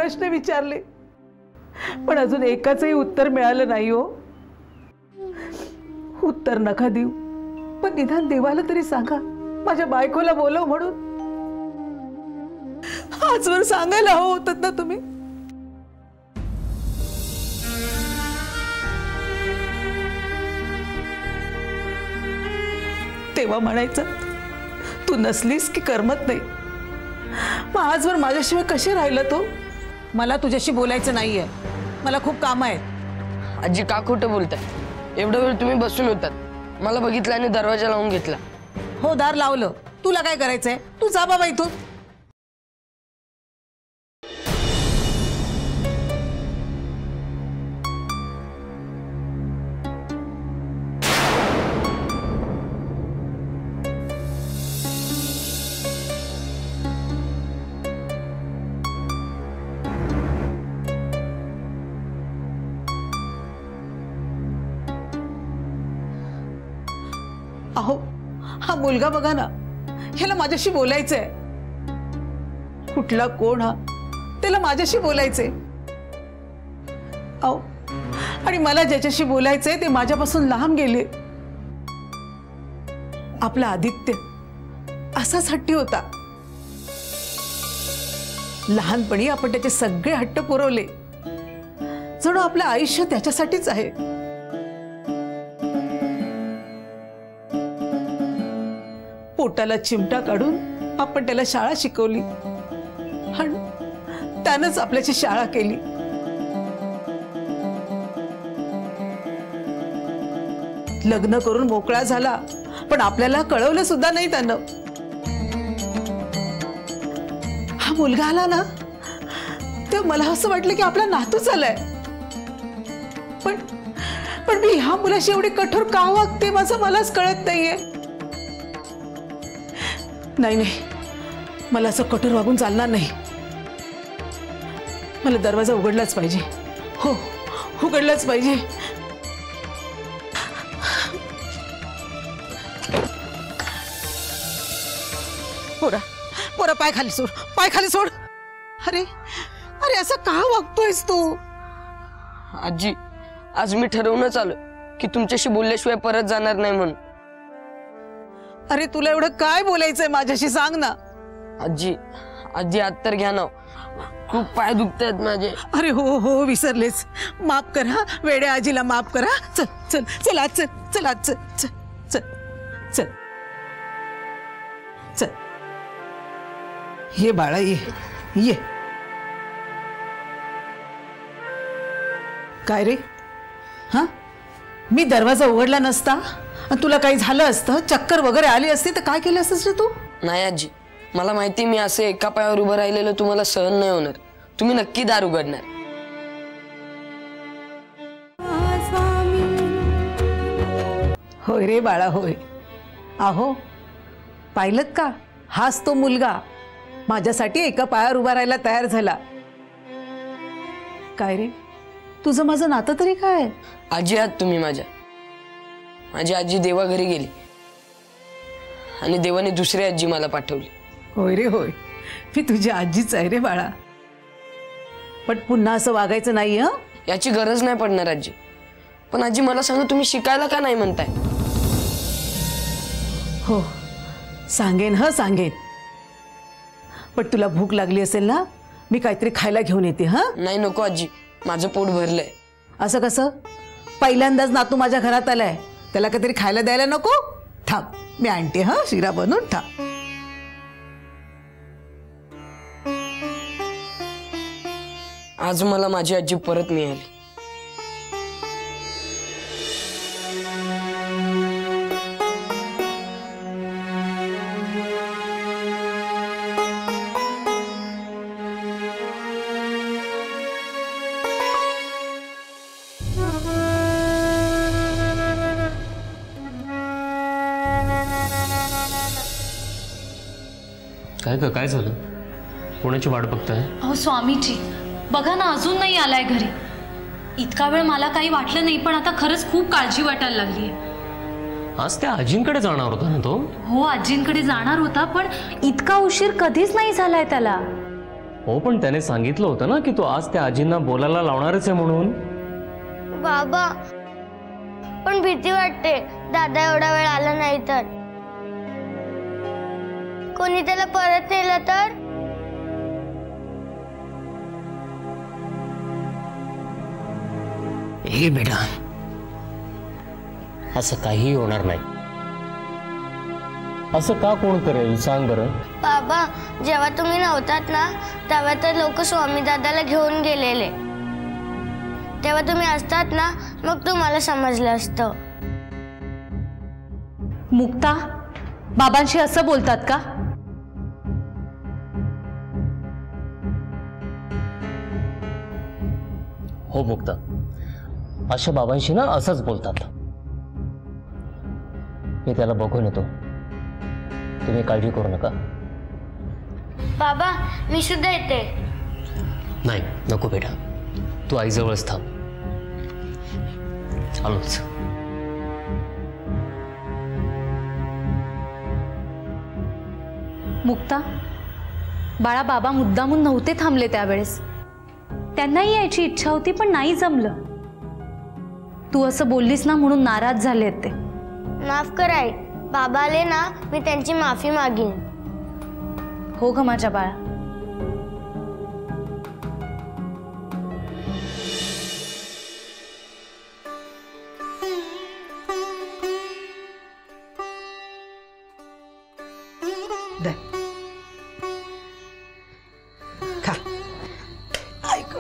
प्रश्न विचारले, पण अजून एकाचंही उत्तर मिळालं नाही हो. उत्तर नका देऊ, पण निदान देवाला तरी सांगा माझ्या बायकोला बोलव म्हणून. आजवर सांगायला हवं होतं ना तुम्ही. तेव्हा म्हणायचं तू नसलीस की करमत नाही. मग आजवर माझ्याशिवाय कसे राहिलं तो? मला तुझ्याशी बोलायचं नाहीये, मला खूप काम आहेत. आजी का खोटं बोलताय? एवढा वेळ तुम्ही बसून होतात, मला बघितलं आणि दरवाजा लावून घेतला. हो, दार लावलं. तुला काय करायचंय? तू जा बाबा इथून. अहो, हा मुलगा बघा ना, ह्याला माझ्याशी बोलायचंय. कुठला कोण हा? त्याला माझ्याशी बोलायचंय. अहो, आणि मला ज्याच्याशी बोलायचंय ते माझ्यापासून लांब गेले. आपला आदित्य असाच हट्टी होता. लहानपणी आपण त्याचे सगळे हट्ट पुरवले, जणू आपलं आयुष्य त्याच्यासाठीच आहे. पोटाला चिमटा काढून आपण त्याला शाळा शिकवली आणि त्यानंच आपल्याची शाळा केली. लग्न करून मोकळा झाला, पण आपल्याला कळवलं सुद्धा नाही त्यानं. हा मुलगा आला ना, तेव्हा मला असं वाटलं की आपला नातूच आलाय. पण मी ह्या मुलाशी एवढी कठोर का वागते माझं मलाच कळत नाहीये. नाही, मला असं कठोर वागून चालणार नाही. मला दरवाजा उघडलाच पाहिजे. हो, उघडलाच पाहिजे. पोरा, पोरा, पाय खाली सोड, पाय खाली सोड. अरे अरे, असं का वागतोयस तू? आजी, आज मी ठरवूनच आलो की तुमच्याशी बोलल्याशिवाय परत जाणार नाही म्हणून. अरे, तुला एवढं काय बोलायचंय माझ्याशी, सांग ना. आजी, आजी आत तर घ्या ना, खूप पाय दुखतायत माझे. अरे हो हो, विसरलेच. माफ कर हा, वेड्या आजीला माफ करा. चल चल चल, आज चल चल, आज चल चल चल चल चल. ये बाळा, ये ये. काय रे? हा, मी दरवाजा उघडला नसता तुला काही झालं असतं, चक्कर वगैरे आली असती तर काय केलं असतं रे तू? नाही आजी, मला माहिती मी असे एका पायावर उभं राहिलेलं तुम्हाला सहन नाही होणार. तुम्ही नक्की दार उघडणार. होय रे बाळा, होय. अहो, पाहिलत का, हाच तो मुलगा माझ्यासाठी एका पायावर उभा राहायला तयार झाला. काय रे, तुझं माझं नातं तरी काय? आजी आहात तुम्ही माझ्या. माझी आजी देवा घरी गेली आणि देवाने दुसरी आजी मला पाठवली. होय रे होय, मी तुझी आजीच आहे रे बाळा. पण पुन्हा असं वागायचं नाही. हं, याची गरज नाही पडणार आजी. पण आजी मला सांगा, तुम्ही शिकायला का नाही म्हणताय? हो, सांगेन, ह सांगेन. पण तुला भूक लागली असेल ना, मी काहीतरी खायला घेऊन येते. हा, नाही नको आजी, माझं पोट भरलंय. असं कसं? पहिल्यांदाच नातू माझ्या घरात आलाय, त्याला काहीतरी खायला द्यायला नको? थांब, मी आणते. हा, शिरा बनवून थांब. आज मला माझी आजी परत मिळाली. काय झालं? कोणाची वाट बघताय? अहो स्वामीची, बघा ना, अजून नाही आलाय घरी. इतका वेळ मला काही वाटलं नाही, पण आता खरंच खूप काळजी वाटायला लागली आहे. आज त्या आजींकडे जाणार होता ना तो? हो, आजींकडे जाणार होता, पण इतका उशीर कधीच नाही झालाय त्याला. हो, पण त्याने सांगितलं होतं ना की तू आज त्या आजींना बोलायला लावणारच आहे म्हणून. बाबा पण भीती वाटते, दादा एवढा वेळ आला नाही तर. कोणी त्याला परत नेलं तर. ए बेटा, असं काही होणार नाही. असं का कोण करेल सांग बरं. बाबा जेव्हा तुम्ही नव्हतात ना तेव्हा तर लोक स्वामी दादाला घेऊन गेलेले. तेव्हा तुम्ही असतात ना मग तुम्हाला समजलं असतं. मुक्ता, बाबांशी असं बोलतात का? हो मुक्ता, अशा बाबांशी ना असंच बोलतात. मी त्याला बघून येतो, तुम्ही काळजी करू नका. बाबा मी सुद्धा येते. नाही नको बेटा, तू आईजवळच थांब. चालूच. मुक्ता, बाळा, बाबा मुद्दामून नव्हते थांबले त्यावेळेस. त्यांनाही यायची इच्छा होती पण नाही जमलं. तू असं बोललीस ना म्हणून नाराज झालेत ते. माफ कर आई, बाबा आले ना मी त्यांची माफी मागीन. हो ग माझ्या बाळा. दे. खा. ऐक.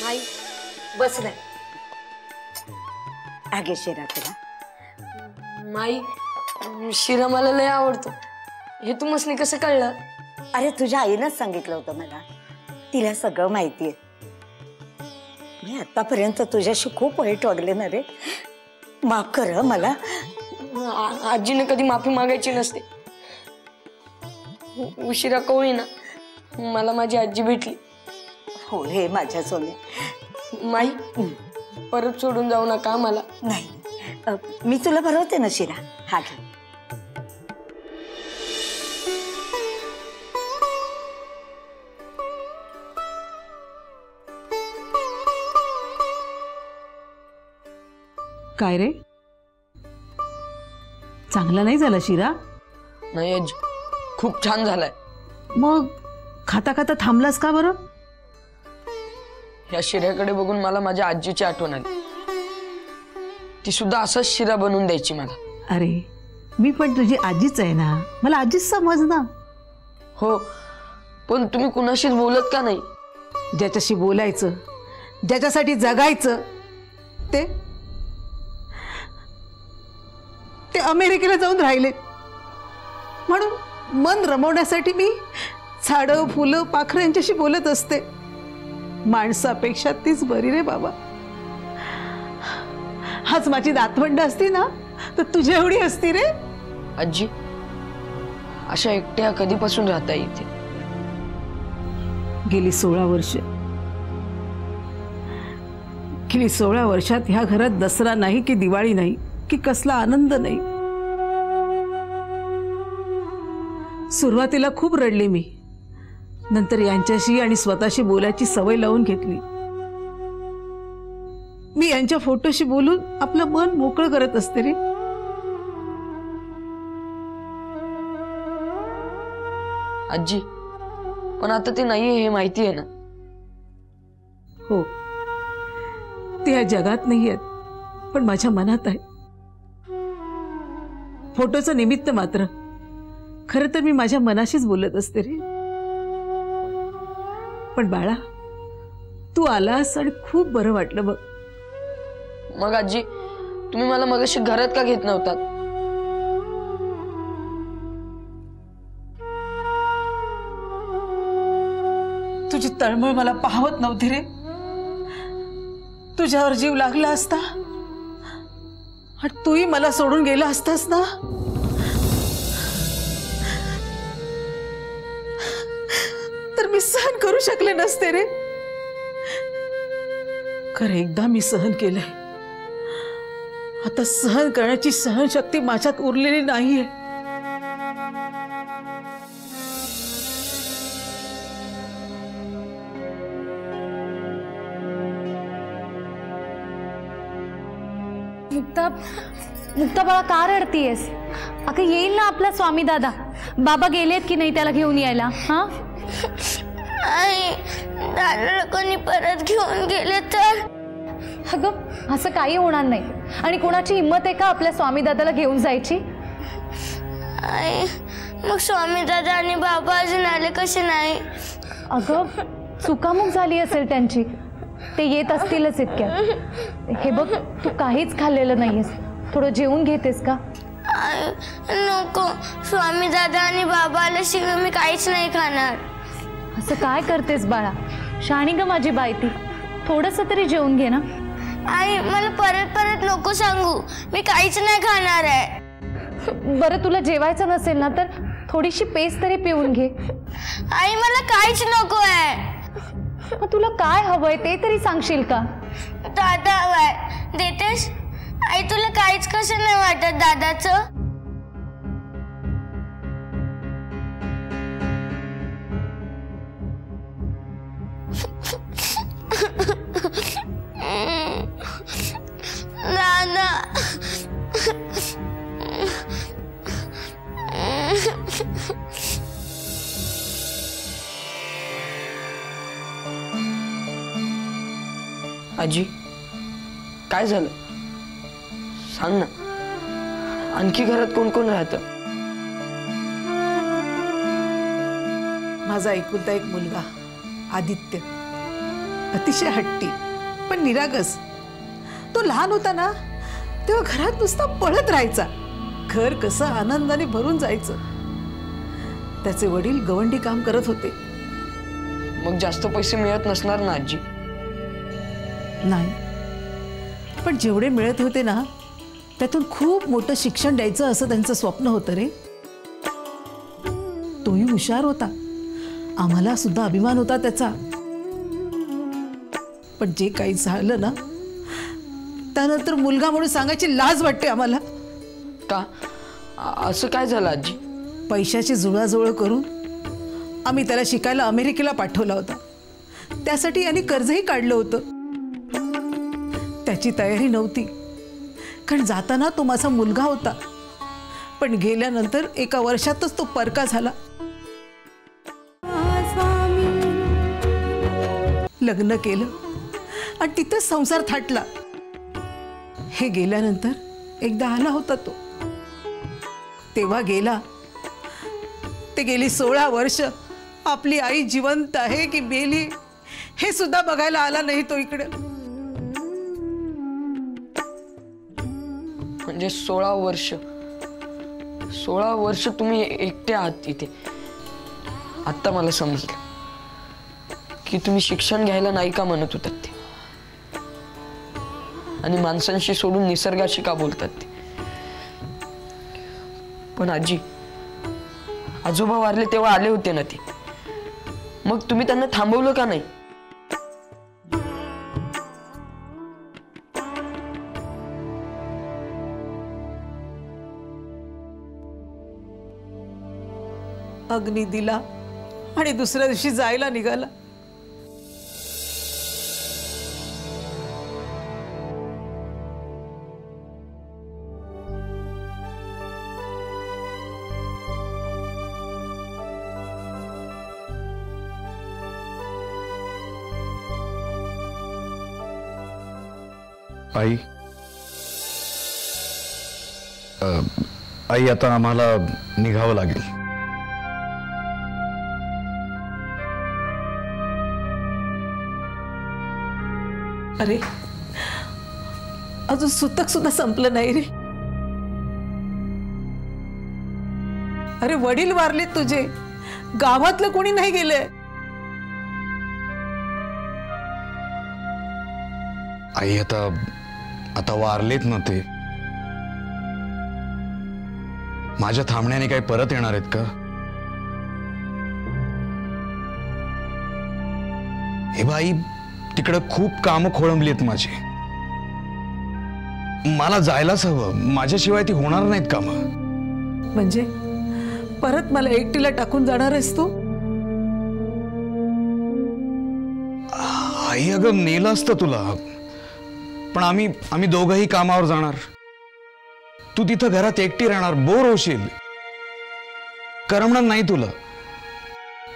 आई बस नाही. आगे शिरा तुला. माई, शिरा मला लय आवडतो. हे तू मसनी कसं कळलं? अरे तुझ्या आईनंच सांगितलं होतं मला. तिला सगळं माहितीये. मी आतापर्यंत तुझ्याशी खूप वाईट वागले ना रे. माफ कर मला. आजीने कधी माफी मागायची नसते. उशिरा का होईना मला माझी आजी भेटली. हो रे माझ्या सोने. माई, परत सोडून जाऊ नका मला. नाही मी तुला भरवते ना शिरा. हा घे. काय रे, चांगला नाही झाला शिरा? नाही आजी, खूप छान झालाय. मग खाता खाता थांबलास का बरं? या शिऱ्याकडे बघून मला माझ्या आजीची आठवण आली. ती सुद्धा असाच शिरा बनवून द्यायची मला. अरे मी पण तुझी आजीच आहे ना, मला आजीच समज ना. हो, पण तुम्ही कुणाशीच बोलत का नाही? ज्याच्याशी बोलायचं, ज्याच्यासाठी जगायचं ते अमेरिकेला जाऊन राहिले. म्हणून मन रमवण्यासाठी मी झाडं, फुलं, पाखरं यांच्याशी बोलत असते. माणसापेक्षा तीच बरी रे बाबा. हाच माझी नातवंड असती ना तर तुझ्या एवढी असती रे. आजी, अशा एकट्या कधीपासून राहता इथे? गेली 16 वर्ष. गेली 16 वर्षात ह्या घरात दसरा नाही की दिवाळी नाही की कसला आनंद नाही. सुरुवातीला खूप रडली मी. नंतर यांच्याशी आणि स्वतःशी बोलायची सवय लावून घेतली. मी यांच्या फोटोशी बोलून आपलं मन मोकळं करत असते रे. आजी, पण आता ते नाहीये हे माहिती आहे ना? हो, ते या जगात नाही आहेत, पण माझ्या मनात आहे. फोटोचं निमित्त मात्र. खरं तर मी माझ्या मनाशीच बोलत असते रे. पण बाळा, तू आलास आणि खूप बरं वाटलं बघ. मग आजी, तुम्ही मला मगाशी घरात का घेत नव्हतात? तुझी तळमळ मला पाहवत नव्हती रे. तुझ्यावर जीव लागला असता आणि तूही मला सोडून गेला असतास ना, तर मी सहन करू शकले नसते रे. खरं एकदा मी सहन केलंय, आता सहन करण्याची सहनशक्ती माझ्यात उरलेली नाहीये. मुक्ता मुक्ता बाळा का रडतीयस? अगं येईल ना आपला स्वामी दादा. बाबा गेलेत की नाही त्याला घेऊन यायला? हा आई, दादाला कोणी परत घेऊन गेले तर? अगं असं काही होणार नाही. आणि कोणाची हिंमत आहे का आपल्या स्वामी दादाला घेऊन जायची? आई, मग स्वामी दादा आणि बाबा अजून आले कसे नाही? अगं चुकामुक झाली असेल त्यांची. ते येत असतीलच इतक्यात. हे बघ, तू काहीच खाल्लेलं नाहीयेस. थोडं जेवून घेतेस का? आई, नको. स्वामी दादा आणि बाबा आल्याशिवाय मी काहीच नाही खाणार. असं काय करतेस बाळा? शाणी ग माझी बाई ती. थोडंसं तरी जेवून घे ना. आई, मला परत परत नको सांगू. मी काहीच नाही खाणार आहे. बरं तुला जेवायचं नसेल ना तर थोडीशी पेस्ट तरी पिऊन घे. आई, मला काहीच नको आहे. मग तुला काय हवंय ते तरी सांगशील का? दादा हवाय. देतेस? आई, तुला काहीच कसं नाही वाटत दादाचं? दादा, आजी काय झालं सांग ना. आणखी घरात कोण कोण राहतं? माझा एकुलता एक मुलगा आदित्य, अतिशय हट्टी पण निरागस. तो लहान होता ना तेव्हा घरात नुसता पळत राहायचा. घर कसं आनंदाने भरून जायचं. त्याचे वडील गवंडी काम करत होते. मग जास्त पैसे मिळत नसणार ना आजी? नाही, पण जेवढे मिळत होते ना त्यातून खूप मोठं शिक्षण द्यायचं असं त्यांचं स्वप्न होतं रे. तोही हुशार होता. आम्हाला सुद्धा अभिमान होता त्याचा. पण जे काही झालं ना त्यानंतर मुलगा म्हणून सांगायची लाज वाटते आम्हाला. का असं काय झालं आजी? पैशाची जुळवाजुळव करून आम्ही त्याला शिकायला अमेरिकेला पाठवला होता. त्यासाठी यांनी कर्जही काढलं होतं. त्याची तयारी नव्हती, कारण जाताना तो माझा मुलगा होता. पण गेल्यानंतर एका वर्षातच तो परका झाला. लग्न केलं आणि तिथेच संसार थाटला. हे गेल्यानंतर एकदा आला होता तो. तेव्हा गेला. ते गेली 16 वर्ष आपली आई जिवंत आहे की मेली हे सुद्धा बघायला आला नाही तो इकडे. म्हणजे 16 वर्ष तुम्ही एकटे आहात तिथे. आता मला समजलं की तुम्ही शिक्षण घ्यायला नाही का म्हणत होतात ते, आणि माणसांशी सोडून निसर्गाशी का बोलतात ते. पण आजी, आजोबा वारले तेव्हा आले होते ना ते. मग तुम्ही त्यांना थांबवलं का नाही? अग्नी दिला आणि दुसऱ्या दिवशी जायला निघाला. आई, आई आता आम्हाला निघावं लागेल. अरे अजून सुतक सुद्धा संपलं नाही रे. अरे वडील वारले तुझे, गावातलं कोणी नाही गेलंय. आई आता वारलेत ना ते. माझ्या थांबण्याने काही परत येणार आहेत का? हे बाई, तिकडं खूप कामं खोळंबली आहेत माझी. मला जायलाच हवं. माझ्याशिवाय ती होणार नाहीत कामं. म्हणजे परत मला एकटीला टाकून जाणार आहेस तू? आई अगं नेलं असतं तुला, पण आम्ही दोघंही कामावर जाणार. तू तिथं घरात एकटी राहणार, बोर होशील, करमणार नाही तुला.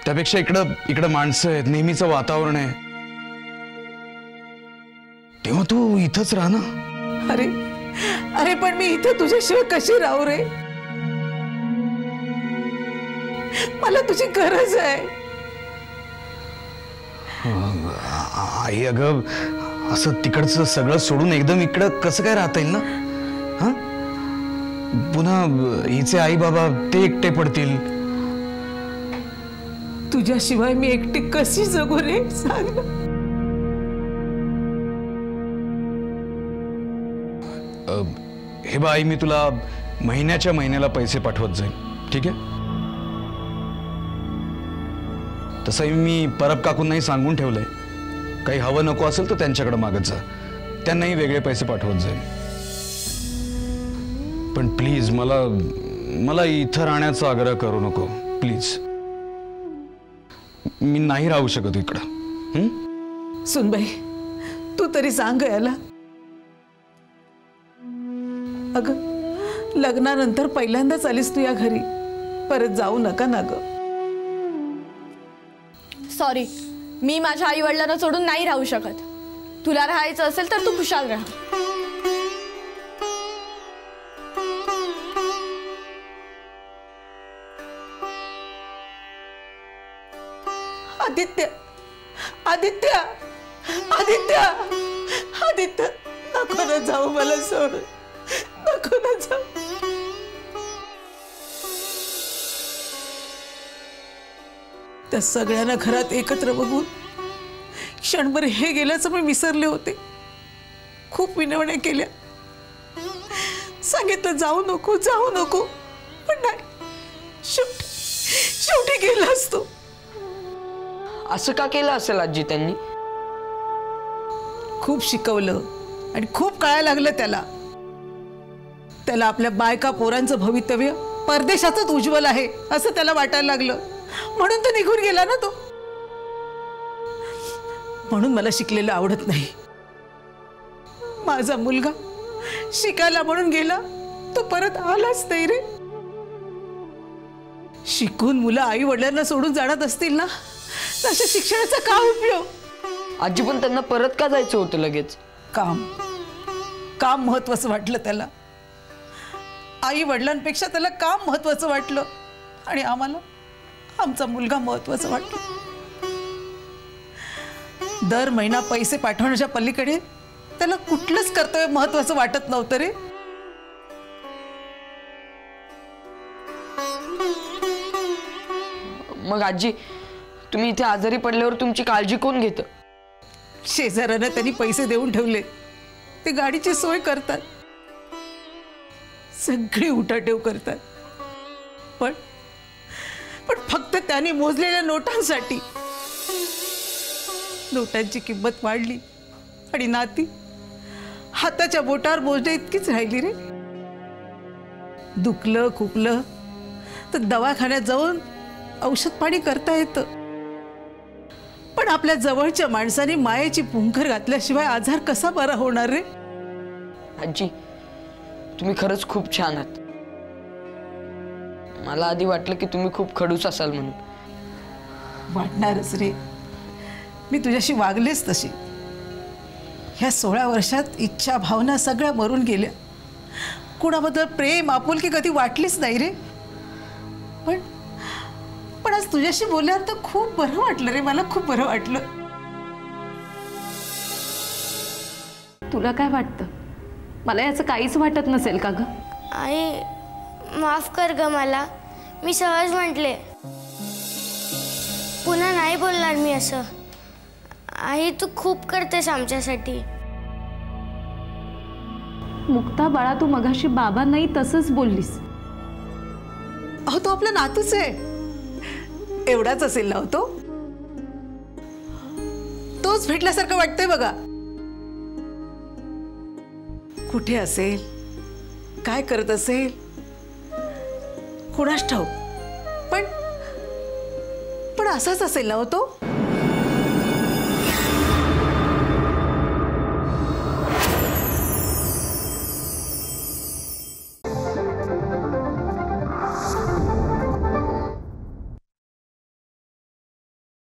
त्यापेक्षा इकडं माणसं आहेत, नेहमीचं वातावरण आहे, तेव्हा तू इथंच राह ना. अरे अरे पण मी इथे तुझ्याशिवाय कशी राहू रे? मला तुझी गरज आहे. आई अगं असं तिकडचं सगळं सोडून एकदम इकडं कसं काय राहता येईल ना? हा, पुन्हा हिचे आई बाबा ते एकटे पडतील. तुझ्याशिवाय मी एकटी कशी जगू रे? सांग ना. हे बा आई, मी तुला महिन्याच्या महिन्याला पैसे पाठवत जाईन, ठीक आहे? तसंही मी परब काकूंनाही सांगून ठेवलंय, काही हवं नको असेल तर त्यांच्याकडे मागत जा, त्यांनाही वेगळे पैसे पाठवत जाईन. पण प्लीज मला इथं राहण्याचा आग्रह करू नको, प्लीज. मी नाही राहू शकत इकडं. सुनबाई, तू तरी सांग याला. अगं लग्नानंतर पहिल्यांदाच आलीस तू या घरी, परत जाऊ नका ना ग. सॉरी, मी माझ्या आई वडिलांना सोडून नाही राहू शकत. तुला राहायचं असेल तर तू खुशाल राहा. आदित्य आदित्य आदित्य आदित्य, नको ना जाऊ मला सोडून, नको ना जाऊ. त्या सगळ्यांना घरात एकत्र बघून क्षणभर हे गेल्याचं मी विसरले होते. खूप विनवण्या केल्या, सांगितलं जाऊ नको जाऊ नको, पण नाही, शेवटी गेला असतो. असं का केलं असेल आजी त्यांनी? खूप शिकवलं आणि खूप कळायला लागलं त्याला. त्याला आपल्या बायका पोरांचं भवितव्य परदेशातच उज्ज्वल आहे असं त्याला वाटायला लागलं, म्हणून तो निघून गेला ना. तो म्हणून मला शिकलेलं आवडत नाही. माझा मुलगा शिकायला म्हणून गेला, तो परत आलाच नाही रे. शिकून मुलं आई वडिलांना सोडून जाणत असतील ना, तशा शिक्षणाचा काय उपयोग? आजी पण त्यांना परत का जायचं होतं लगेच? काम महत्वाचं वाटलं त्याला. आई वडिलांपेक्षा त्याला काम महत्वाचं वाटलं, आणि आम्हाला आमचा मुलगा महत्वाचा वाटला. दर महिना पैसे पाठवण्याच्या पलीकडे त्याला कुठलंच कर्तव्य महत्वाचं वाटत नव्हतं रे. मग आजी, तुम्ही इथे आजारी पडल्यावर तुमची काळजी कोण घेतं? शेजाऱ्यांना त्यांनी पैसे देऊन ठेवले, ते गाडीची सोय करतात, सगळी उठाठेव करतात. पण फक्त त्याने मोजलेल्या नोटांसाठी. नोटांची किंमत वाढली आणि नाती हाताच्या बोटावर मोजण्या इतकीच राहिली रे. दुखलं खुपलं तर दवाखान्यात जाऊन औषध पाणी करता येतं, पण आपल्या जवळच्या माणसाने मायेची पुंकर घातल्याशिवाय आजार कसा बरा होणार रे? आजी, तुम्ही खरंच खूप छान आहात. मला आधी वाटलं की तुम्ही खूप खडूस असाल म्हणून. वाटणारच रे, मी तुझ्याशी वागलेच तशी. ह्या 16 वर्षात इच्छा भावना सगळ्या मरून गेल्या. कुणाबद्दल प्रेम आपुलकी कधी वाटलीच नाही रे. पण आज तुझ्याशी बोलल्यावर तर खूप बरं वाटलं रे, मला खूप बरं वाटलं. तुला काय वाटतं? मला याचं काहीच वाटत नसेल का ग? आई माफ कर ग मला, मी सहज म्हटले. पुन्हा नाही बोलणार मी असं. आई तू खूप करतेस आमच्यासाठी. मुक्ता बाळा, तू मगाशी बाबा नाही तसंच बोललीस. अहो तो आपला नातूच आहे, एवढाच असेल ना तो. तोच भेटल्यासारखं वाटतंय बघा. कुठे असेल, काय करत असेल कुणास ठाऊक, पण असाच असेल ना हो तो.